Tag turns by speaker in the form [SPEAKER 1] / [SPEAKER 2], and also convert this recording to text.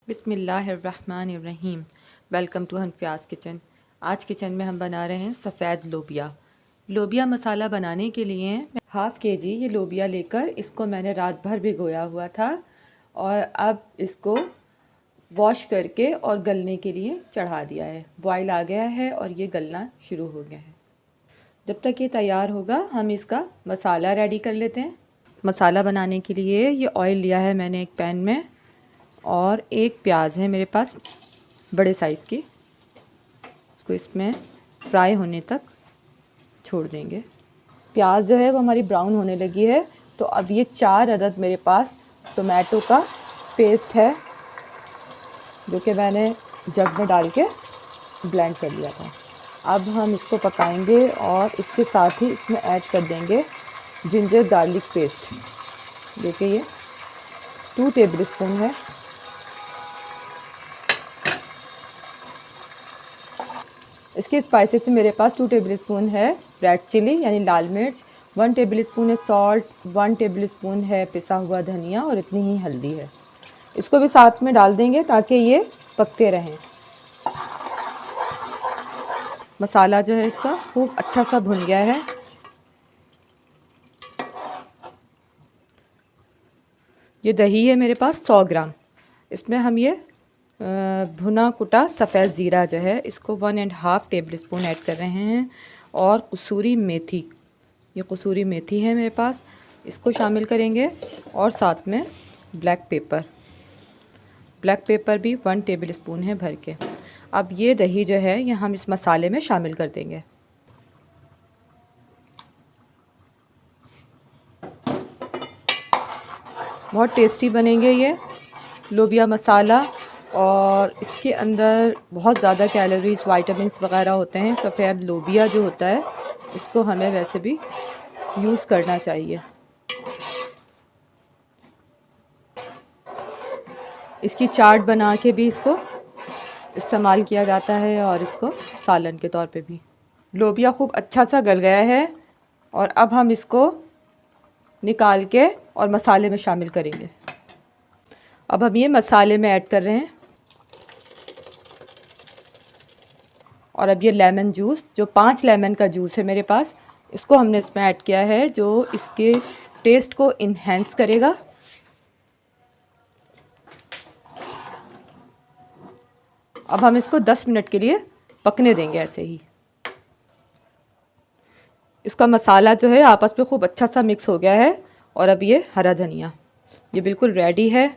[SPEAKER 1] बिस्मिल्लाहिर्रहमानिर्रहीम। Welcome to Hanfiya's kitchen. आज kitchen में हम बना रहे हैं सफ़ेद लोबिया। लोबिया मसाला बनाने के लिए हाफ़ केजी ये लोबिया लेकर इसको मैंने रात भर भिगोया हुआ था और अब इसको वॉश करके और गलने के लिए चढ़ा दिया है। बॉयल आ गया है और ये गलना शुरू हो गया है। जब तक ये तैयार होगा हम इसका मसाला रेडी कर लेते हैं। मसाला बनाने के लिए ये ऑयल लिया है मैंने एक पैन में और एक प्याज है मेरे पास बड़े साइज़ की। इसको इसमें फ्राई होने तक छोड़ देंगे। प्याज जो है वो हमारी ब्राउन होने लगी है, तो अब ये 4 अदद मेरे पास टोमेटो का पेस्ट है जो कि मैंने जग में डाल के ब्लेंड कर लिया था। अब हम इसको पकाएंगे और इसके साथ ही इसमें ऐड कर देंगे जिंजर गार्लिक पेस्ट। देखिए ये 2 टेबल स्पून है। इसके स्पाइसेस में मेरे पास 2 टेबल स्पून है रेड चिली यानी लाल मिर्च, 1 टेबल स्पून है सॉल्ट, 1 टेबल स्पून है पिसा हुआ धनिया और इतनी ही हल्दी है। इसको भी साथ में डाल देंगे ताकि ये पकते रहें। मसाला जो है इसका खूब अच्छा सा भुन गया है। ये दही है मेरे पास 100 ग्राम। इसमें हम ये भुना कुटा सफ़ेद ज़ीरा जो है इसको 1.5 टेबल स्पून ऐड कर रहे हैं और कसूरी मेथी, ये कसूरी मेथी है मेरे पास, इसको शामिल करेंगे और साथ में ब्लैक पेपर भी 1 टेबल स्पून है भर के। अब ये दही जो है ये हम इस मसाले में शामिल कर देंगे। बहुत टेस्टी बनेंगे ये लोबिया मसाला और इसके अंदर बहुत ज़्यादा कैलोरीज वाइटामिन्स वगैरह होते हैं। सफ़ेद लोबिया जो होता है इसको हमें वैसे भी यूज़ करना चाहिए। इसकी चाट बना के भी इसको इस्तेमाल किया जाता है और इसको सालन के तौर पे भी। लोबिया खूब अच्छा सा गल गया है और अब हम इसको निकाल के और मसाले में शामिल करेंगे। अब हम ये मसाले में ऐड कर रहे हैं और अब ये लेमन जूस जो 5 लेमन का जूस है मेरे पास, इसको हमने इसमें ऐड किया है जो इसके टेस्ट को इन्हेंस करेगा। अब हम इसको 10 मिनट के लिए पकने देंगे ऐसे ही। इसका मसाला जो है आपस में खूब अच्छा सा मिक्स हो गया है और अब ये हरा धनिया ये बिल्कुल रेडी है।